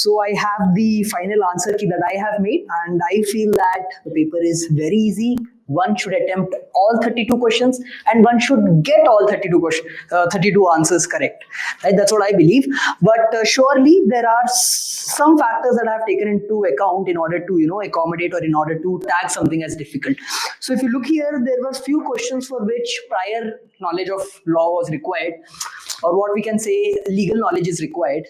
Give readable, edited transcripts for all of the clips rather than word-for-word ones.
So I have the final answer key that I have made, and I feel that the paper is very easy. One should attempt all 32 questions and one should get all 32 answers correct. Right? That's what I believe. But surely there are some factors that I have taken into account in order to accommodate or in order to tag something as difficult. So if you look here, there were few questions for which prior knowledge of law was required, or what we can say legal knowledge is required.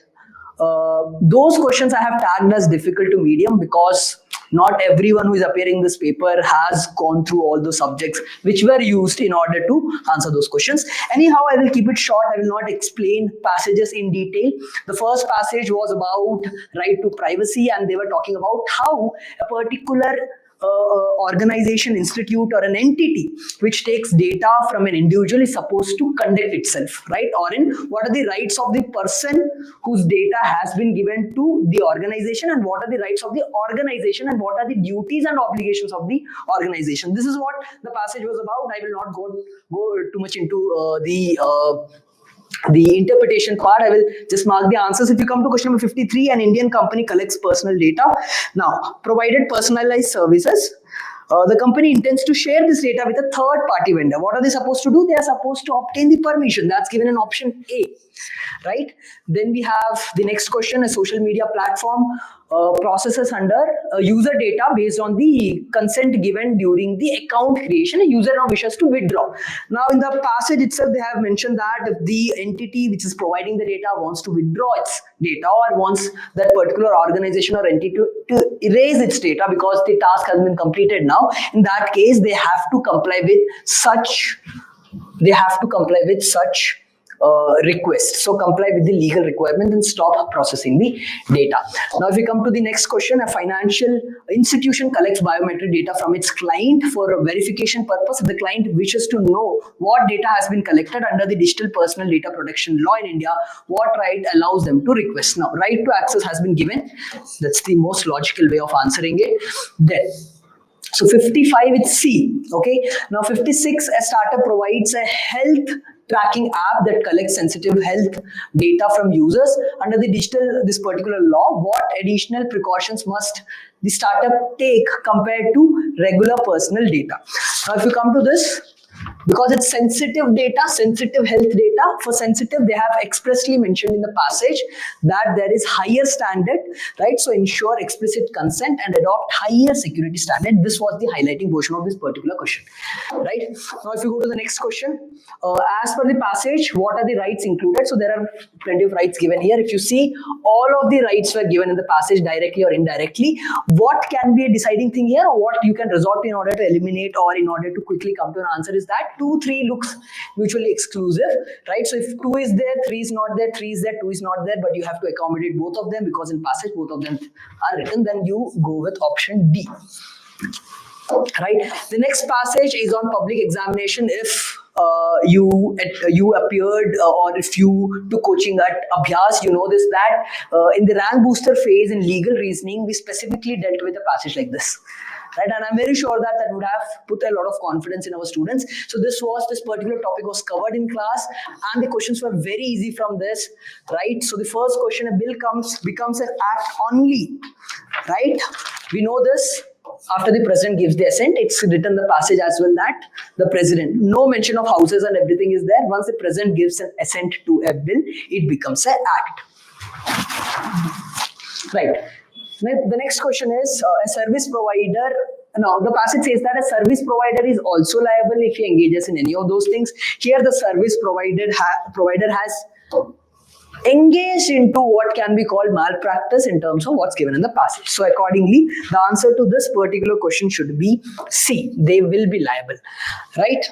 Those questions I have tagged as difficult to medium because not everyone who is appearing in this paper has gone through all those subjects which were used in order to answer those questions. Anyhow, I will keep it short. I will not explain passages in detail. The first passage was about right to privacy, and they were talking about how a particular organization, institute, or an entity which takes data from an individual is supposed to conduct itself, right? Or in what are the rights of the person whose data has been given to the organization, and what are the rights of the organization, and what are the duties and obligations of the organization. This is what the passage was about. I will not go too much into the interpretation part. I will just mark the answers. If you come to question number 53, an Indian company collects personal data. Now, provided personalized services, the company intends to share this data with a third party vendor. What are they supposed to do? They are supposed to obtain the permission. That's given in option A, right? Then we have the next question. A social media platform processes under user data based on the consent given during the account creation. A user now wishes to withdraw. Now in the passage itself, they have mentioned that if the entity which is providing the data wants to withdraw its data, or wants that particular organization or entity to erase its data because the task has been completed now, in that case they have to comply with such request. So comply with the legal requirement and stop processing the data. Now if we come to the next question, a financial institution collects biometric data from its client for a verification purpose. If the client wishes to know what data has been collected under the Digital Personal Data Protection Law in India, what right allows them to request? Now, right to access has been given. That's the most logical way of answering it. Then so 55 it's C. Okay. Now 56, a startup provides a health tracking app that collects sensitive health data from users. Under this particular law, what additional precautions must the startup take compared to regular personal data? Now if you come to this, because it's sensitive data, sensitive health data, for sensitive, they have expressly mentioned in the passage that there is higher standard, right? So ensure explicit consent and adopt higher security standard. This was the highlighting portion of this particular question, right? Now, if you go to the next question, as per the passage, what are the rights included? So there are plenty of rights given here. If you see, all of the rights were given in the passage directly or indirectly. What can be a deciding thing here, or what you can resort to in order to eliminate or in order to quickly come to an answer is that 2, 3 looks mutually exclusive, right? So if 2 is there, 3 is not there, 3 is there, 2 is not there, but you have to accommodate both of them because in passage both of them are written, then you go with option D. Right? The next passage is on public examination. If you appeared or if you took coaching at Abhyaas, you know this, that in the rank booster phase in legal reasoning, we specifically dealt with a passage like this. Right, and I'm very sure that would have put a lot of confidence in our students. So this particular topic was covered in class, and the questions were very easy from this. Right, so the first question: a bill becomes an act only. Right, we know this. After the president gives the assent, it's written in the passage as well that the president, no mention of houses and everything is there. Once the president gives an assent to a bill, it becomes an act. Right. The next question is a service provider. Now, the passage says that a service provider is also liable if he engages in any of those things. Here, the service provider has engaged into what can be called malpractice in terms of what's given in the passage. So, accordingly, the answer to this particular question should be C. They will be liable, right?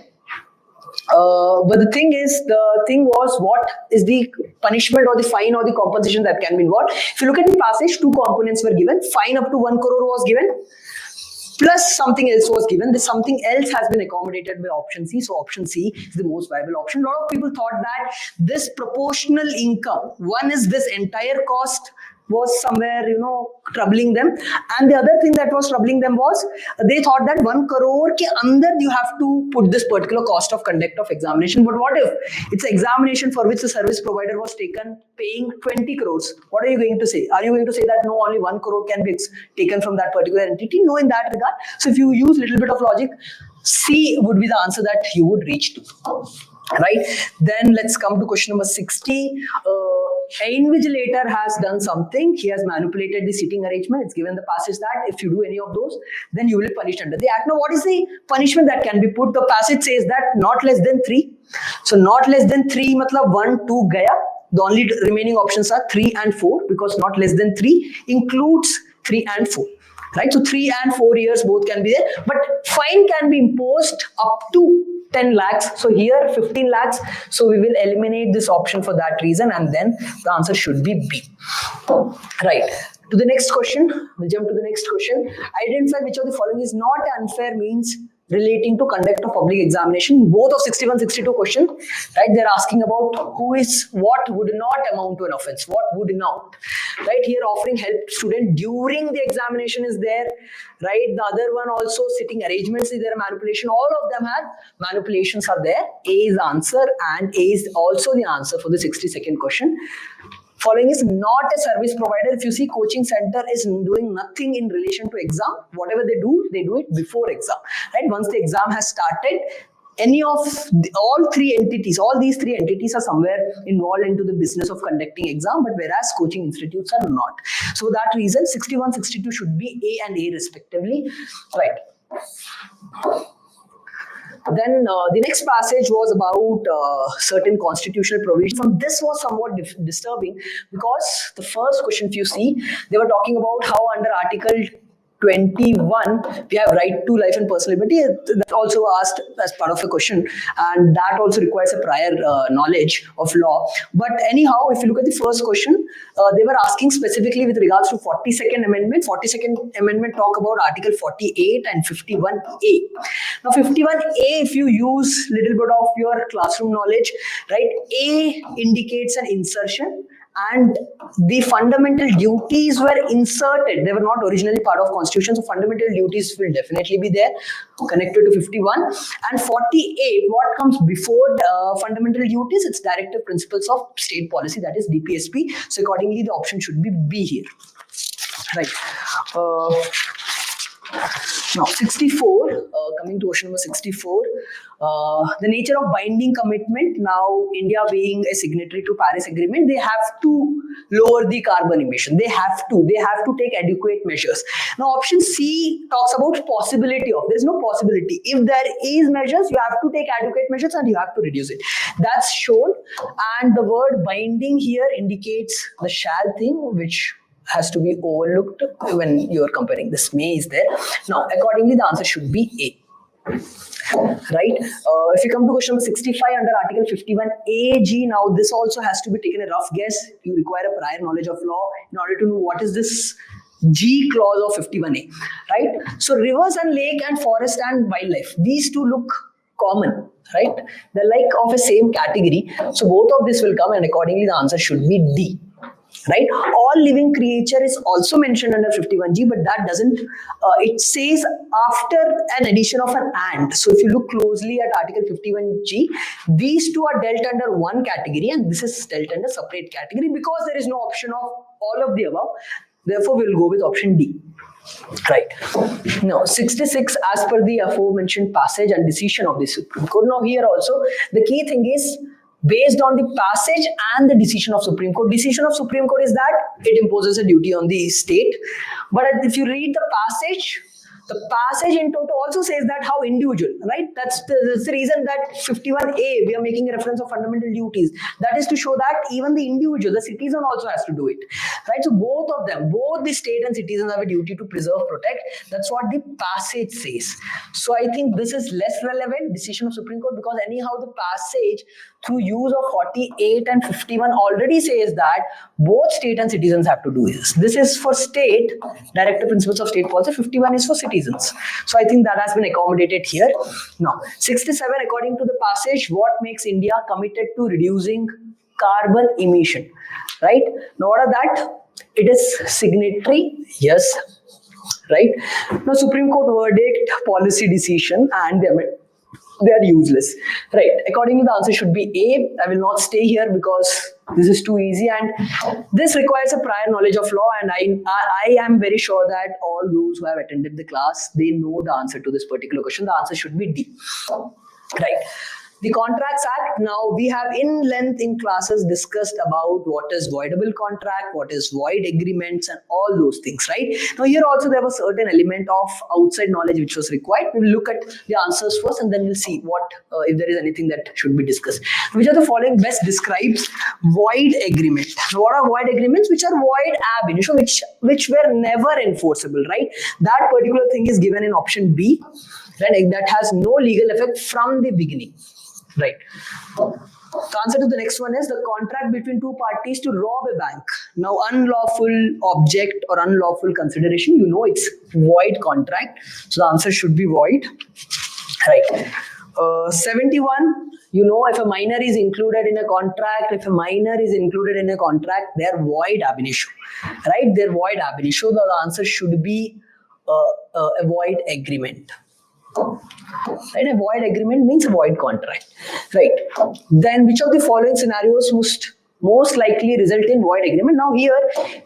But the thing was, what is the punishment or the fine or the compensation that can be involved? If you look at the passage, 2 components were given. Fine up to 1 crore was given, plus something else was given. This something else has been accommodated by option C. So option C is the most viable option. A lot of people thought that this proportional income, one is this entire cost was somewhere, troubling them. And the other thing that was troubling them was they thought that 1 crore ke andar you have to put this particular cost of conduct of examination. But what if it's an examination for which the service provider was taken paying 20 crores? What are you going to say? Are you going to say that no, only 1 crore can be taken from that particular entity? No, in that regard. So if you use a little bit of logic, C would be the answer that you would reach to. Right? Then let's come to question number 60. An invigilator has done something. He has manipulated the seating arrangement. It's given the passage that if you do any of those, then you will be punished under the act. Now, what is the punishment that can be put? The passage says that not less than 3. So not less than 3, matlab 1, 2 gaya. The only remaining options are 3 and 4, because not less than 3 includes 3 and 4. Right? So 3 and 4 years both can be there, but fine can be imposed up to 10 lakhs. So here 15 lakhs. So we will eliminate this option for that reason, and then the answer should be B. Right. To the next question. We'll jump to the next question. Identify which of the following is not unfair means relating to conduct of public examination. Both of 61, 62 questions, right? They're asking about what would not amount to an offense, what would not, right? Here offering help to student during the examination is there, right? The other one also sitting arrangements is there, manipulation. All of them have manipulations are there. A is the answer, and A is also the answer for the 62nd question. Following is not a service provider. If you see coaching center is doing nothing in relation to exam, whatever they do it before exam, right? Once the exam has started, all these three entities are somewhere involved into the business of conducting exam, but whereas coaching institutes are not. So for that reason, 61, 62 should be A and A respectively, right? Then the next passage was about certain constitutional provisions. From this was somewhat disturbing, because the first question, if you see, they were talking about how under Article 21 we have right to life and personal liberty. That also asked as part of a question, and that also requires a prior knowledge of law. But anyhow, if you look at the first question, they were asking specifically with regards to 42nd amendment. 42nd amendment talk about Article 48 and 51A. Now 51A, if you use little bit of your classroom knowledge, right, A indicates an insertion, and the fundamental duties were inserted. They were not originally part of constitution, so fundamental duties will definitely be there, connected to 51. And 48, what comes before fundamental duties? It's directive principles of state policy, that is DPSP. So accordingly, the option should be B here. Right. Now 64, coming to question number 64, the nature of binding commitment. Now India being a signatory to Paris Agreement, they have to lower the carbon emission. They have to take adequate measures. Now option C talks about possibility of. There is no possibility. If there is measures, you have to take adequate measures and you have to reduce it. That's shown. And the word binding here indicates the shall thing, which has to be overlooked when you are comparing. This may is there. Now, accordingly, the answer should be A. Right? If you come to question number 65 under Article 51AG, now this also has to be taken a rough guess. You require a prior knowledge of law in order to know what is this G clause of 51A. Right? So, rivers and lake and forest and wildlife, these two look common. Right? They're like of a same category. So, both of this will come, and accordingly, the answer should be D. Right? All living creature is also mentioned under 51G, but that doesn't, it says after an addition of an and. So if you look closely at Article 51G, these two are dealt under one category and this is dealt under separate category because there is no option of all of the above. Therefore, we will go with option D. Right. Now, 66, as per the aforementioned passage and decision of the Supreme Court. Now, here also, the key thing is, based on the passage and the decision of Supreme Court. Decision of Supreme Court is that it imposes a duty on the state. But if you read the passage in total also says that how individual, right? That's the reason that 51A, we are making a reference of fundamental duties. That is to show that even the individual, the citizen also has to do it, right? So both of them, both the state and citizens have a duty to preserve, protect. That's what the passage says. So I think this is less relevant, decision of Supreme Court, because anyhow the passage through use of 48 and 51 already says that both state and citizens have to do this. This is for state, directive principles of state policy, 51 is for citizens. So I think that has been accommodated here. Now, 67, according to the passage, what makes India committed to reducing carbon emission, right? Now, what are that? It is signatory, yes, right? Now, Supreme Court verdict, policy decision, and they are useless, right? Accordingly, the answer should be A. I will not stay here because this is too easy, and this requires a prior knowledge of law. And I am very sure that all those who have attended the class, they know the answer to this particular question. The answer should be D, right? The Contracts Act, now we have in length in classes discussed about what is voidable contract, what is void agreements, and all those things, right? Now here also there was certain element of outside knowledge which was required. We'll look at the answers first and then we'll see what if there is anything that should be discussed. Which of the following best describes void agreement? Now, what are void agreements? Which are void ab initio, which were never enforceable, right? That particular thing is given in option B, right? That has no legal effect from the beginning. Right. The answer to the next one is the contract between two parties to rob a bank. Now, unlawful object or unlawful consideration, you know it's void contract. So the answer should be void. Right. 71, you know, if a minor is included in a contract, if a minor is included in a contract, they're void ab initio. Right? They're void ab initio. The answer should be a void agreement. Right, a void agreement means a void contract, right? Then which of the following scenarios most likely result in void agreement? Now here,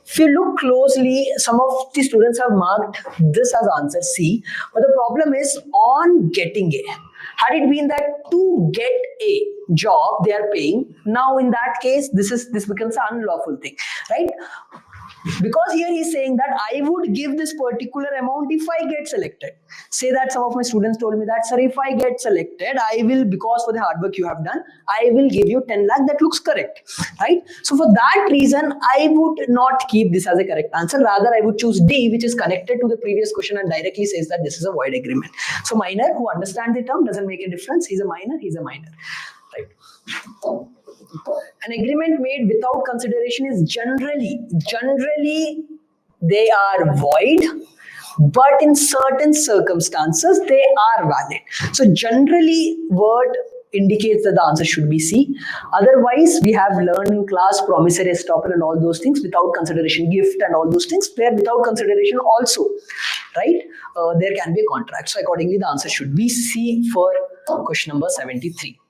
if you look closely, some of the students have marked this as answer C, but the problem is on getting A. Had it been that to get a job they are paying, now in that case this becomes an unlawful thing, right? Because here he's saying that I would give this particular amount if I get selected. Say that some of my students told me that, sir, if I get selected, I will, because for the hard work you have done, I will give you 10 lakh. That looks correct, right? So for that reason, I would not keep this as a correct answer. Rather, I would choose D, which is connected to the previous question and directly says that this is a void agreement. So minor who understands the term doesn't make a difference. He's a minor, right? An agreement made without consideration is generally they are void, but in certain circumstances they are valid. So generally word indicates that the answer should be C. Otherwise, we have learned in class promissory estoppel and all those things, without consideration, gift and all those things, where without consideration also, right? There can be a contract. So accordingly, the answer should be C for question number 73.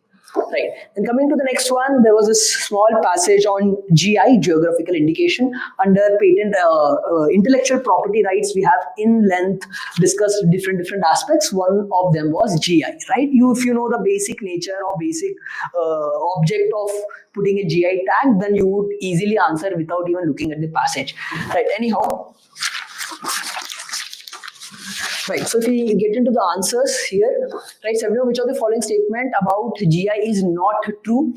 Right. And coming to the next one, there was a small passage on GI, geographical indication. Under patent intellectual property rights, we have in length discussed different aspects. One of them was GI, right? If you know the basic nature or basic object of putting a GI tag, then you would easily answer without even looking at the passage, right? Anyhow. Right, so if we get into the answers here, right, which of the following statement about GI is not true,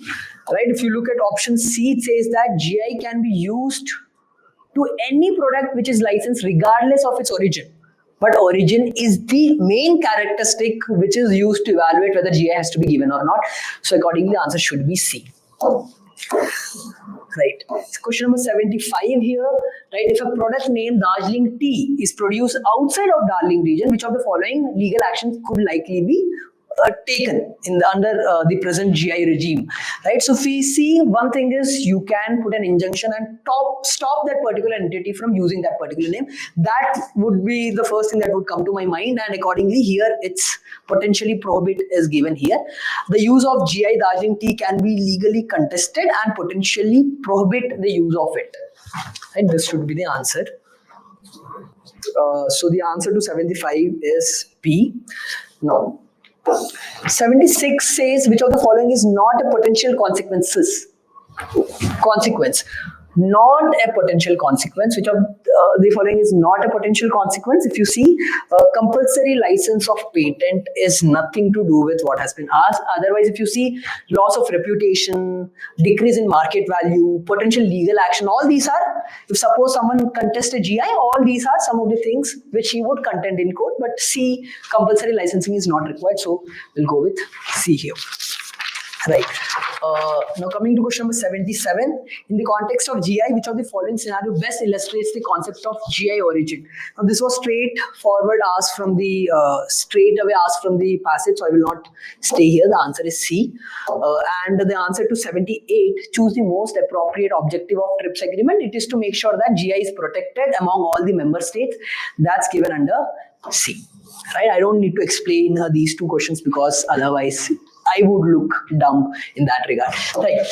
right? If you look at option C, it says that GI can be used to any product which is licensed regardless of its origin. But origin is the main characteristic which is used to evaluate whether GI has to be given or not. So accordingly, the answer should be C. Right. Question number 75 here. Right. If a product named Darjeeling tea is produced outside of Darjeeling region, which of the following legal actions could likely be taken under the present GI regime, right? So if we see, one thing is you can put an injunction and stop that particular entity from using that particular name. That would be the first thing that would come to my mind, and accordingly here it's potentially prohibit is given here. The use of GI Darjeeling tea can be legally contested and potentially prohibit the use of it. And this should be the answer. So the answer to 75 is B. Now 76 says which of the following is not a potential consequence. Not a potential consequence. Which of the following is not a potential consequence? If you see, compulsory license of patent is nothing to do with what has been asked. Otherwise, if you see, loss of reputation, decrease in market value, potential legal action, all these are, if suppose someone contests a GI, all these are some of the things which he would contend in court. But C, compulsory licensing is not required. So we'll go with C here. Right. Now coming to question number 77. In the context of GI, which of the following scenario best illustrates the concept of GI origin? Now this was straightforward asked from the straight away asked from the passage, so I will not stay here. The answer is C. And the answer to 78, choose the most appropriate objective of TRIPS agreement. It is to make sure that GI is protected among all the member states. That's given under C. Right? I don't need to explain these two questions because otherwise I would look dumb in that regard. Right.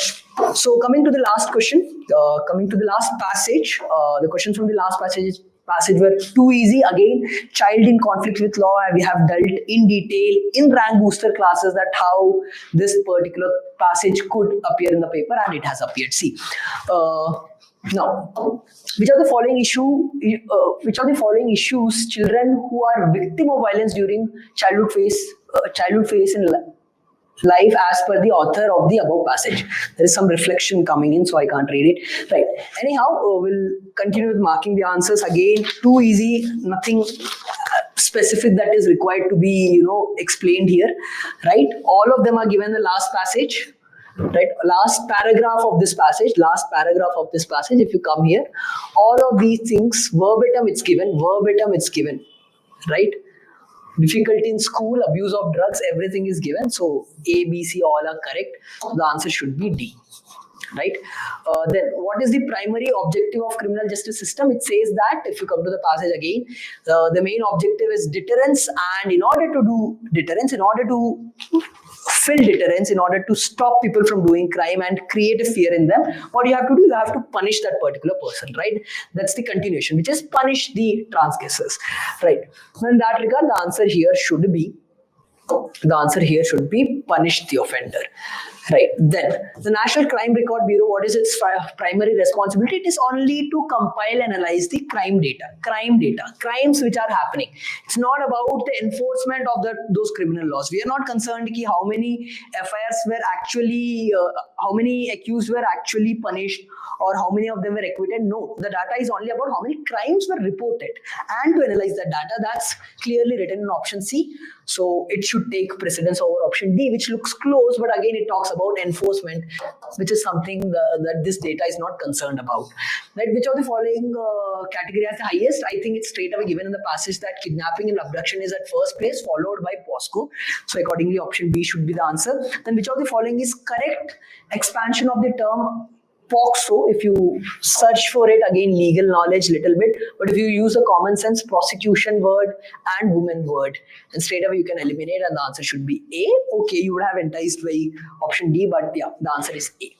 So coming to the last question, coming to the last passage, the questions from the last passage were too easy. Again, child in conflict with law. We have dealt in detail in rank booster classes that how this particular passage could appear in the paper, and it has appeared. See. Now, which are the following issues children who are victim of violence during childhood phase in life as per the author of the above passage? There is some reflection coming in, so I can't read it. Right. Anyhow, we'll continue with marking the answers. Again, too easy, nothing specific that is required to be explained here. Right. All of them are given in the last passage. Right, last paragraph of this passage. If you come here, all of these things verbatim it's given. Right. Difficulty in school, abuse of drugs, everything is given. So A, B, C all are correct. The answer should be D. Right. Then what is the primary objective of criminal justice system? It says that, if you come to the passage again, the main objective is deterrence, and in order to do deterrence, in order to fill deterrence, in order to stop people from doing crime and create a fear in them, what you have to do, you have to punish that particular person, right? That's the continuation, which is punish the transgressors, right? So in that regard, the answer here should be punish the offender. Right. Then the National Crime Record Bureau, what is its primary responsibility? It is only to compile and analyze the crime data, crimes which are happening. It's not about the enforcement of those criminal laws. We are not concerned ki how many FIRs were actually, how many accused were actually punished, or how many of them were acquitted. No, the data is only about how many crimes were reported. And to analyze that data, that's clearly written in option C. So it should take precedence over option D, which looks close, but again it talks about enforcement, which is something that this data is not concerned about. Right? Which of the following category has the highest? I think it's straight away given in the passage that kidnapping and abduction is at first place, followed by POSCO. So accordingly, option B should be the answer. Then which of the following is correct expansion of the term POXO? If you search for it, again legal knowledge little bit, but if you use a common sense prosecution word and woman word, and straight away you can eliminate, and the answer should be A. Okay, you would have enticed by option D, but yeah, the answer is A.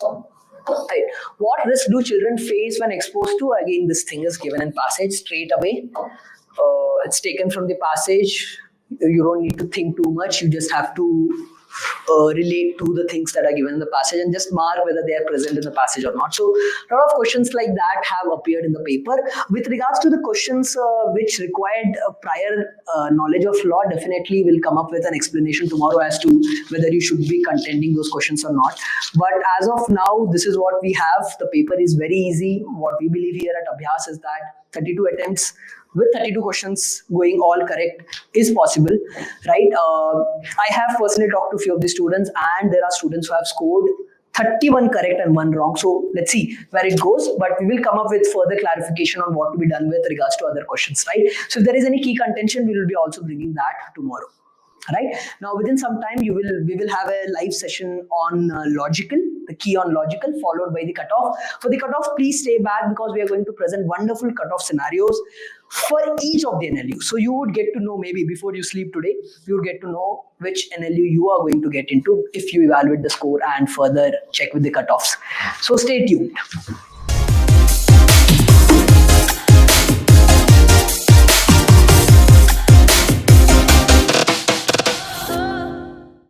Right. What risk do children face when exposed to? Again, this thing is given in passage straight away. It's taken from the passage. You don't need to think too much. You just have to relate to the things that are given in the passage and just mark whether they are present in the passage or not. So a lot of questions like that have appeared in the paper. With regards to the questions which required prior knowledge of law, definitely we'll come up with an explanation tomorrow as to whether you should be contending those questions or not. But as of now, this is what we have. The paper is very easy. What we believe here at Abhyaas is that 32 attempts with 32 questions going all correct is possible, right? I have personally talked to a few of the students, and there are students who have scored 31 correct and 1 wrong. So let's see where it goes, but we will come up with further clarification on what to be done with regards to other questions, right? So if there is any key contention, we will be also bringing that tomorrow. Right now, within some time, we will have a live session on logical, the key on logical, followed by the cutoff. For the cutoff, please stay back because we are going to present wonderful cutoff scenarios for each of the NLU. So you would get to know, maybe before you sleep today, you would get to know which NLU you are going to get into if you evaluate the score and further check with the cutoffs. So stay tuned.